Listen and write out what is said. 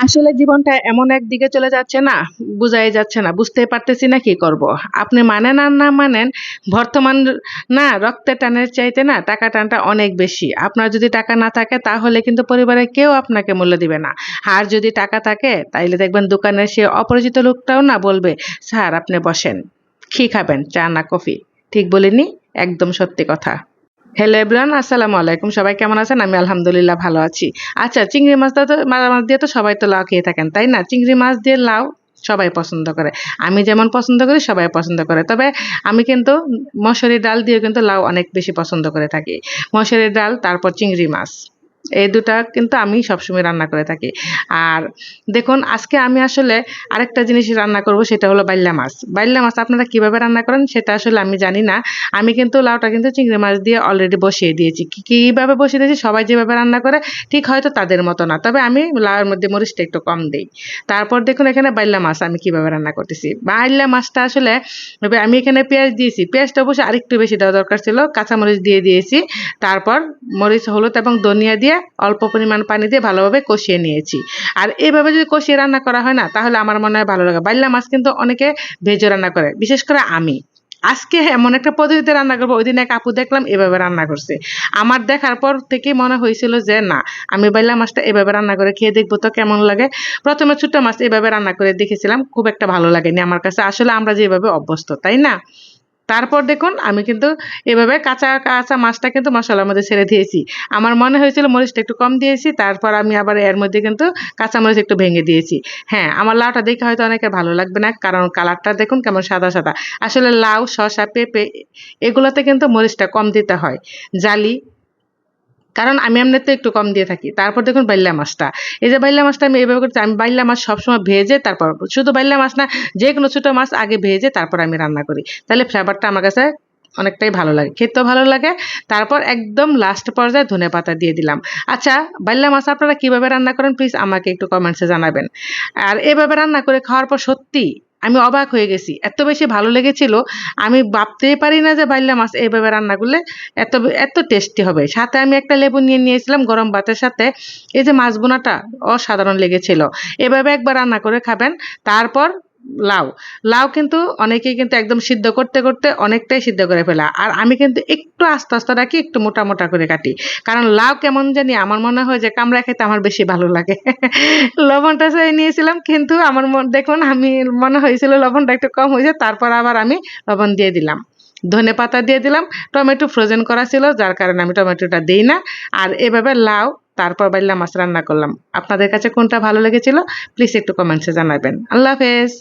আসলে জীবনটা এমন একদিকে চলে যাচ্ছে না, বুঝাই যাচ্ছে না, বুঝতেই পারতেছি না কি করব। আপনি মানেন আর না মানেন, বর্তমান না রক্তের টানের চাইতে না টাকা টানটা অনেক বেশি। আপনার যদি টাকা না থাকে তাহলে কিন্তু পরিবারের কেউ আপনাকে মূল্য দিবে না। আর যদি টাকা থাকে তাইলে দেখবেন দোকানের সে অপরিচিত লোকটাও না বলবে, স্যার আপনি বসেন, কি খাবেন, চা না কফি? ঠিক বলিনি? একদম সত্যি কথা। হ্যালো এভরিওয়ান, আসসালামু আলাইকুম। সবাই কেমন আছেন? আমি আলহামদুলিল্লাহ ভালো আছি। আচ্ছা, চিংড়ি মাছটা তো মাছ দিয়ে তো সবাই তো লাউ খেয়ে থাকেন, তাই না? চিংড়ি মাছ দিয়ে লাউ সবাই পছন্দ করে। আমি যেমন পছন্দ করি সবাই পছন্দ করে। তবে আমি কিন্তু মসুরির ডাল দিয়ে কিন্তু লাউ অনেক বেশি পছন্দ করে থাকি। মসুরির ডাল তারপর চিংড়ি মাছ। এই দুটা কিন্তু আমি সবসময় রান্না করে থাকি। আর দেখুন আজকে আমি আসলে আরেকটা জিনিস রান্না করব, সেটা হলো বাইল্লা মাছ। বাইল্লা মাছ আপনারা কিভাবে রান্না করেন সেটা আসলে আমি জানি না। আমি কিন্তু লাউটা কিন্তু চিংড়ি মাছ দিয়ে অলরেডি বসিয়ে দিয়েছি। কিভাবে বসিয়ে দিয়েছি, সবাই যেভাবে রান্না করে ঠিক হয়তো তাদের মতো না, তবে আমি লাউয়ের মধ্যে মরিচটা একটু কম দিই। তারপর দেখুন এখানে বাইল্লা মাছ আমি কিভাবে রান্না করতেছি। বাইল্লা মাছটা আসলে আমি এখানে পেঁয়াজ দিয়েছি, পেঁয়াজটা অবশ্যই আরেকটু বেশি দেওয়া দরকার ছিল, কাঁচামরিচ দিয়ে দিয়েছি। তারপর মরিচ, হলুদ এবং ধনিয়া দিয়ে অল্প পরিমাণ পানি দিয়ে ভালোভাবে কষিয়ে নিয়েছি। আর এভাবে যদি কষিয়ে রান্না করা হয় না তাহলে আমার মনে হয় ভালো লাগে। বাইল্লা মাছ কিন্তু অনেকে ভেজে রান্না করে, বিশেষ করে আমি আজকে এমন একটা পদ্ধতিতে রান্না করবো। ওই দিন এক আপু দেখলাম এভাবে রান্না করছে, আমার দেখার পর থেকে মনে হয়েছিল যে না, আমি বাইলা মাছটা এভাবে রান্না করে খেয়ে দেখবো তো কেমন লাগে। প্রথমে ছোট মাছ এভাবে রান্না করে দেখেছিলাম, খুব একটা ভালো লাগেনি আমার কাছে। আসলে আমরা যেভাবে অভ্যস্ত, তাই না? তারপর দেখুন আমি কিন্তু এভাবে কাঁচা কাঁচা মাছটা কিন্তু মশলার মধ্যে ছেড়ে দিয়েছি। আমার মনে হয়েছিল মরিচটা একটু কম দিয়েছি, তারপর আমি আবার এর মধ্যে কিন্তু কাঁচা মরিচ একটু ভেঙে দিয়েছি। হ্যাঁ, আমার লাউটা দেখে হয়তো অনেকে ভালো লাগবে না, কারণ কালারটা দেখুন কেমন সাদা সাদা। আসলে লাউ, শসা, পেঁপে এগুলোতে কিন্তু মরিচটা কম দিতে হয়। জালি, কারণ আমি এমনিতে একটু কম দিয়ে থাকি। তারপর দেখুন বাইল্লা মাছটা। এই যে বাইল্লা মাছটা আমি এভাবে করছি, আমি বাইল্লা মাছ সবসময় ভেজে তারপর, শুধু বাইল্লা মাছ না, যেকোনো ছোট মাছ আগে ভেজে তারপর আমি রান্না করি। তাহলে ফ্লেভারটা আমার কাছে অনেকটাই ভালো লাগে, খেতেও ভালো লাগে। তারপর একদম লাস্ট পর্যায়ে ধনেপাতা দিয়ে দিলাম। আচ্ছা, বাইল্লা মাছ আপনারা কিভাবে রান্না করেন প্লিজ আমাকে একটু কমেন্টসে জানাবেন। আর এভাবে রান্না করে খাওয়ার পর সত্যি আমি অবাক হয়ে গেছি। এত বেশি ভালো লেগেছিল, আমি ভাবতেই পারি না যে বাইল্লা মাছ এইভাবে রান্না করলে এত এত টেস্টি হবে। সাথে আমি একটা লেবু নিয়ে নিয়েছিলাম গরম ভাতের সাথে। এই যে মাছ বোনাটা অসাধারণ লেগেছিল। এভাবে একবার রান্না করে খাবেন। তারপর লাউ, লাউ কিন্তু অনেকেই কিন্তু একদম সিদ্ধ করতে করতে অনেকটাই সিদ্ধ করে ফেলা, আর আমি কিন্তু একটু আস্তে আস্তে রাখি, একটু মোটা মোটা করে কাটি। কারণ লাউ কেমন জানি আমার মনে হয় যে কামড়া খেতে আমার বেশি ভালো লাগে। লবণটা চাই নিয়েছিলাম, কিন্তু আমার দেখুন আমি মনে হয়েছিল লবণটা একটু কম হয়েছে, তারপর আবার আমি লবণ দিয়ে দিলাম। ধনেপাতা দিয়ে দিলাম। টমেটো ফ্রোজেন করা ছিল যার কারণে আমি টমেটোটা দেই না। আর এভাবে লাউ তারপর বাইল্লা মাছ রান্না করলাম। আপনাদের কাছে কোনটা ভালো লেগেছিল প্লিজ একটু কমেন্টসে জানাবেন। আল্লাহ হাফেজ।